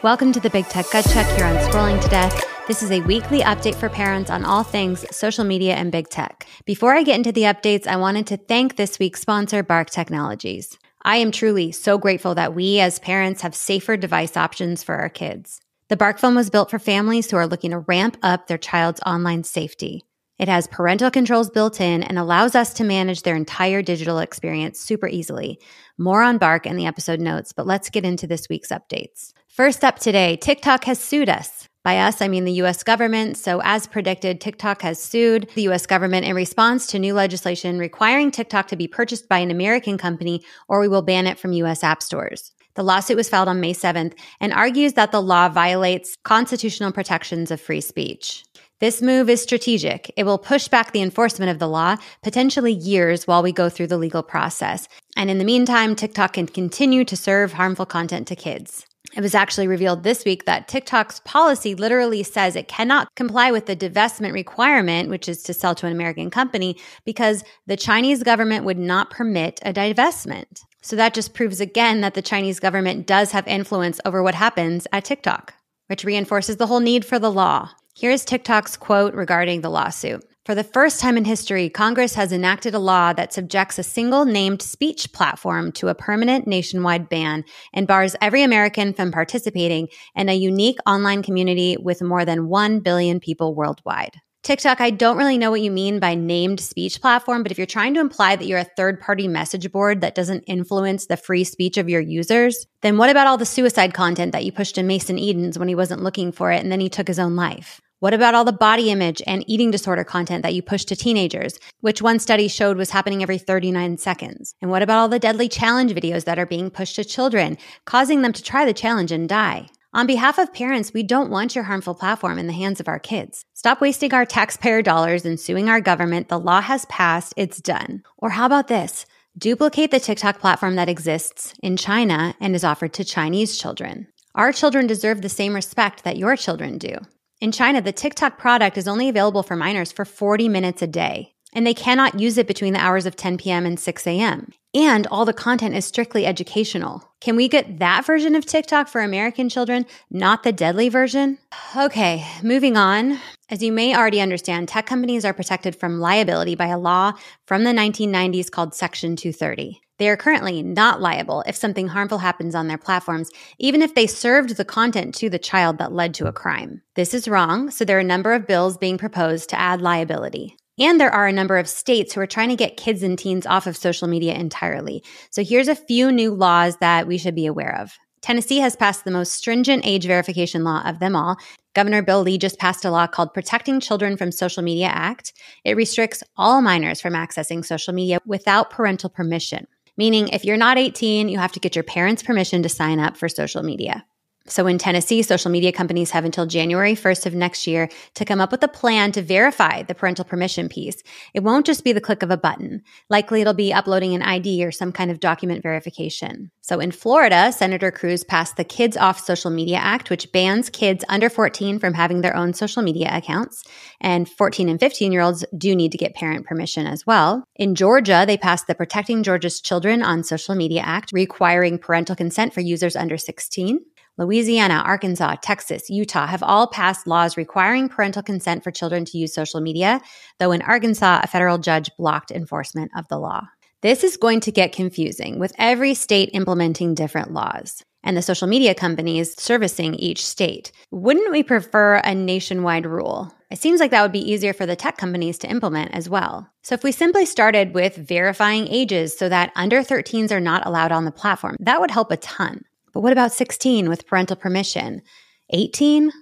Welcome to the Big Tech Gut Check here on Scrolling to Death. This is a weekly update for parents on all things social media and big tech. Before I get into the updates, I wanted to thank this week's sponsor, Bark Technologies. I am truly so grateful that we as parents have safer device options for our kids. The Bark phone was built for families who are looking to ramp up their child's online safety. It has parental controls built in and allows us to manage their entire digital experience super easily. More on Bark in the episode notes, but let's get into this week's updates. First up today, TikTok has sued us. By us, I mean the U.S. government. So as predicted, TikTok has sued the U.S. government in response to new legislation requiring TikTok to be purchased by an American company or we will ban it from U.S. app stores. The lawsuit was filed on May 7th and argues that the law violates constitutional protections of free speech. This move is strategic. It will push back the enforcement of the law, potentially years while we go through the legal process. And in the meantime, TikTok can continue to serve harmful content to kids. It was actually revealed this week that TikTok's policy literally says it cannot comply with the divestment requirement, which is to sell to an American company, because the Chinese government would not permit a divestment. So that just proves again that the Chinese government does have influence over what happens at TikTok, which reinforces the whole need for the law. Here's TikTok's quote regarding the lawsuit. For the first time in history, Congress has enacted a law that subjects a single named speech platform to a permanent nationwide ban and bars every American from participating in a unique online community with more than 1 billion people worldwide. TikTok, I don't really know what you mean by named speech platform, but if you're trying to imply that you're a third-party message board that doesn't influence the free speech of your users, then what about all the suicide content that you pushed to Mason Edens when he wasn't looking for it and then he took his own life? What about all the body image and eating disorder content that you pushed to teenagers, which one study showed was happening every 39 seconds? And what about all the deadly challenge videos that are being pushed to children, causing them to try the challenge and die? On behalf of parents, we don't want your harmful platform in the hands of our kids. Stop wasting our taxpayer dollars and suing our government. The law has passed. It's done. Or how about this? Duplicate the TikTok platform that exists in China and is offered to Chinese children. Our children deserve the same respect that your children do. In China, the TikTok product is only available for minors for 40 minutes a day, and they cannot use it between the hours of 10 p.m. and 6 a.m. And all the content is strictly educational. Can we get that version of TikTok for American children, not the deadly version? Okay, moving on. As you may already understand, tech companies are protected from liability by a law from the 1990s called Section 230. They are currently not liable if something harmful happens on their platforms, even if they served the content to the child that led to a crime. This is wrong, so there are a number of bills being proposed to add liability. And there are a number of states who are trying to get kids and teens off of social media entirely. So here's a few new laws that we should be aware of. Tennessee has passed the most stringent age verification law of them all. Governor Bill Lee just passed a law called Protecting Children from Social Media Act. It restricts all minors from accessing social media without parental permission. Meaning if you're not 18, you have to get your parents' permission to sign up for social media. So in Tennessee, social media companies have until January 1st of next year to come up with a plan to verify the parental permission piece. It won't just be the click of a button. Likely it'll be uploading an ID or some kind of document verification. So in Florida, Senator Cruz passed the Kids Off Social Media Act, which bans kids under 14 from having their own social media accounts. And 14 and 15-year-olds do need to get parent permission as well. In Georgia, they passed the Protecting Georgia's Children on Social Media Act, requiring parental consent for users under 16. Louisiana, Arkansas, Texas, Utah have all passed laws requiring parental consent for children to use social media, though in Arkansas, a federal judge blocked enforcement of the law. This is going to get confusing, with every state implementing different laws and the social media companies servicing each state. Wouldn't we prefer a nationwide rule? It seems like that would be easier for the tech companies to implement as well. So if we simply started with verifying ages so that under 13s are not allowed on the platform, that would help a ton. But what about 16 with parental permission? 18?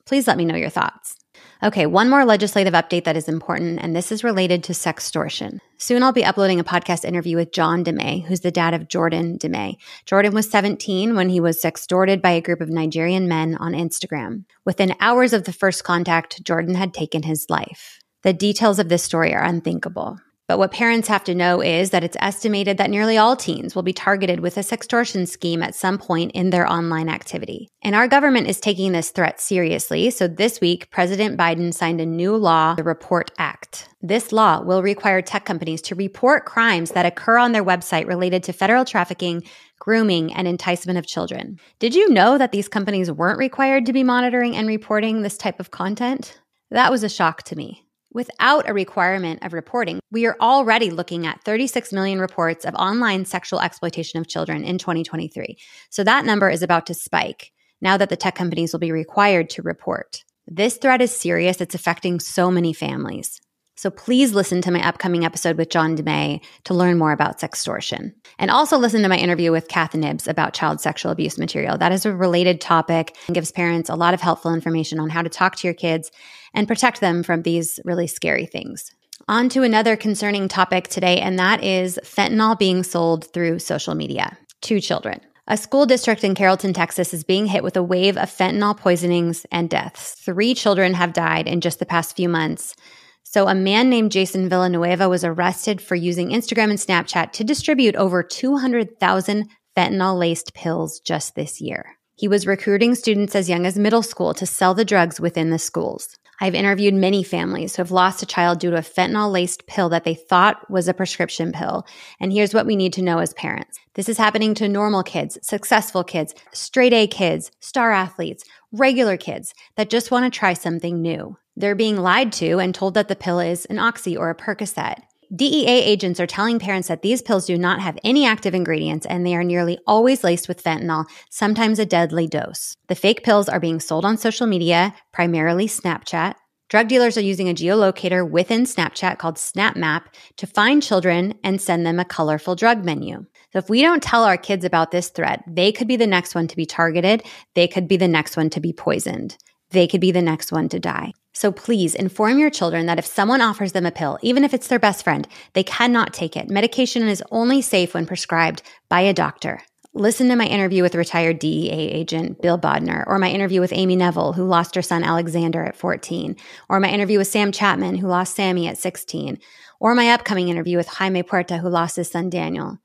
Please let me know your thoughts. Okay, one more legislative update that is important, and this is related to sextortion. Soon I'll be uploading a podcast interview with John DeMay, who's the dad of Jordan DeMay. Jordan was 17 when he was sextorted by a group of Nigerian men on Instagram. Within hours of the first contact, Jordan had taken his life. The details of this story are unthinkable. But what parents have to know is that it's estimated that nearly all teens will be targeted with a sextortion scheme at some point in their online activity. And our government is taking this threat seriously. So this week, President Biden signed a new law, the Report Act. This law will require tech companies to report crimes that occur on their website related to federal trafficking, grooming, and enticement of children. Did you know that these companies weren't required to be monitoring and reporting this type of content? That was a shock to me. Without a requirement of reporting, we are already looking at 36 million reports of online sexual exploitation of children in 2023. So that number is about to spike now that the tech companies will be required to report. This threat is serious. It's affecting so many families. So please listen to my upcoming episode with John DeMay to learn more about sextortion. And also listen to my interview with Kath Nibbs about child sexual abuse material. That is a related topic and gives parents a lot of helpful information on how to talk to your kids and protect them from these really scary things. On to another concerning topic today, and that is fentanyl being sold through social media to children. A school district in Carrollton, Texas is being hit with a wave of fentanyl poisonings and deaths. 3 children have died in just the past few months. So a man named Jason Villanueva was arrested for using Instagram and Snapchat to distribute over 200,000 fentanyl-laced pills just this year. He was recruiting students as young as middle school to sell the drugs within the schools. I've interviewed many families who have lost a child due to a fentanyl-laced pill that they thought was a prescription pill. And here's what we need to know as parents. This is happening to normal kids, successful kids, straight A kids, star athletes, regular kids that just want to try something new. They're being lied to and told that the pill is an Oxy or a Percocet. DEA agents are telling parents that these pills do not have any active ingredients and they are nearly always laced with fentanyl, sometimes a deadly dose. The fake pills are being sold on social media, primarily Snapchat. Drug dealers are using a geolocator within Snapchat called SnapMap to find children and send them a colorful drug menu. So if we don't tell our kids about this threat, they could be the next one to be targeted. They could be the next one to be poisoned. They could be the next one to die. So please inform your children that if someone offers them a pill, even if it's their best friend, they cannot take it. Medication is only safe when prescribed by a doctor. Listen to my interview with retired DEA agent Bill Bodner, or my interview with Amy Neville, who lost her son Alexander at 14, or my interview with Sam Chapman, who lost Sammy at 16, or my upcoming interview with Jaime Puerta, who lost his son Daniel.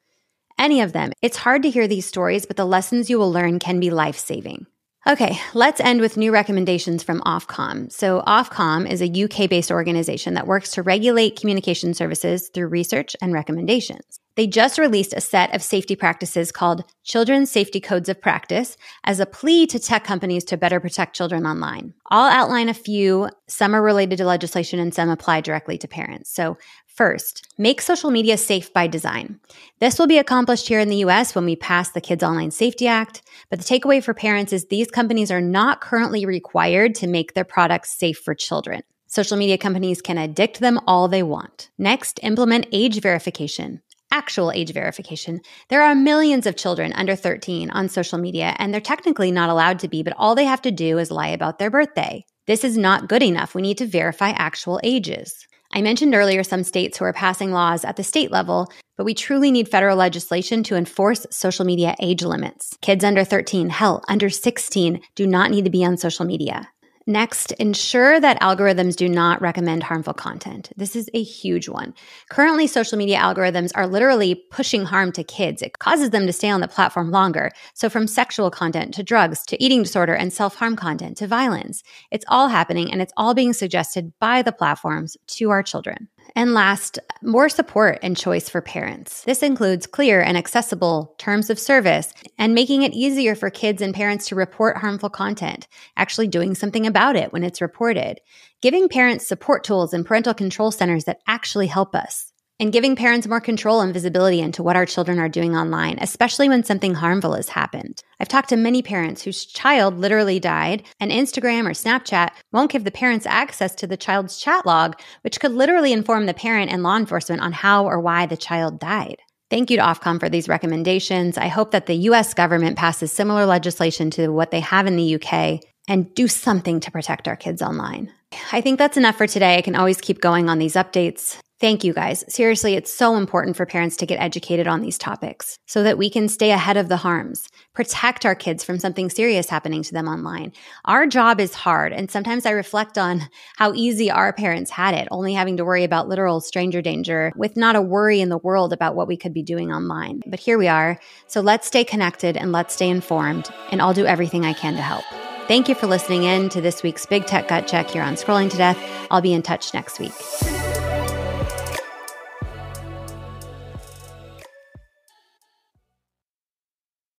Any of them. It's hard to hear these stories, but the lessons you will learn can be life-saving. Okay, let's end with new recommendations from Ofcom. So Ofcom is a UK-based organization that works to regulate communication services through research and recommendations. They just released a set of safety practices called Children's Safety Codes of Practice as a plea to tech companies to better protect children online. I'll outline a few. Some are related to legislation and some apply directly to parents. So first, make social media safe by design. This will be accomplished here in the US when we pass the Kids Online Safety Act, but the takeaway for parents is these companies are not currently required to make their products safe for children. Social media companies can addict them all they want. Next, implement age verification. Actual age verification. There are millions of children under 13 on social media, and they're technically not allowed to be, but all they have to do is lie about their birthday. This is not good enough. We need to verify actual ages. I mentioned earlier some states who are passing laws at the state level, but we truly need federal legislation to enforce social media age limits. Kids under 13, hell, under 16, do not need to be on social media. Next, ensure that algorithms do not recommend harmful content. This is a huge one. Currently, social media algorithms are literally pushing harm to kids. It causes them to stay on the platform longer. So from sexual content to drugs to eating disorder and self-harm content to violence, it's all happening and it's all being suggested by the platforms to our children. And last, more support and choice for parents. This includes clear and accessible terms of service and making it easier for kids and parents to report harmful content, actually doing something about it when it's reported, giving parents support tools and parental control centers that actually help us, and giving parents more control and visibility into what our children are doing online, especially when something harmful has happened. I've talked to many parents whose child literally died, and Instagram or Snapchat won't give the parents access to the child's chat log, which could literally inform the parent and law enforcement on how or why the child died. Thank you to Ofcom for these recommendations. I hope that the U.S. government passes similar legislation to what they have in the UK and do something to protect our kids online. I think that's enough for today. I can always keep going on these updates. Thank you guys. Seriously, it's so important for parents to get educated on these topics so that we can stay ahead of the harms, protect our kids from something serious happening to them online. Our job is hard, and sometimes I reflect on how easy our parents had it, only having to worry about literal stranger danger with not a worry in the world about what we could be doing online. But here we are. So let's stay connected and let's stay informed, and I'll do everything I can to help. Thank you for listening in to this week's Big Tech Gut Check here on Scrolling to Death. I'll be in touch next week.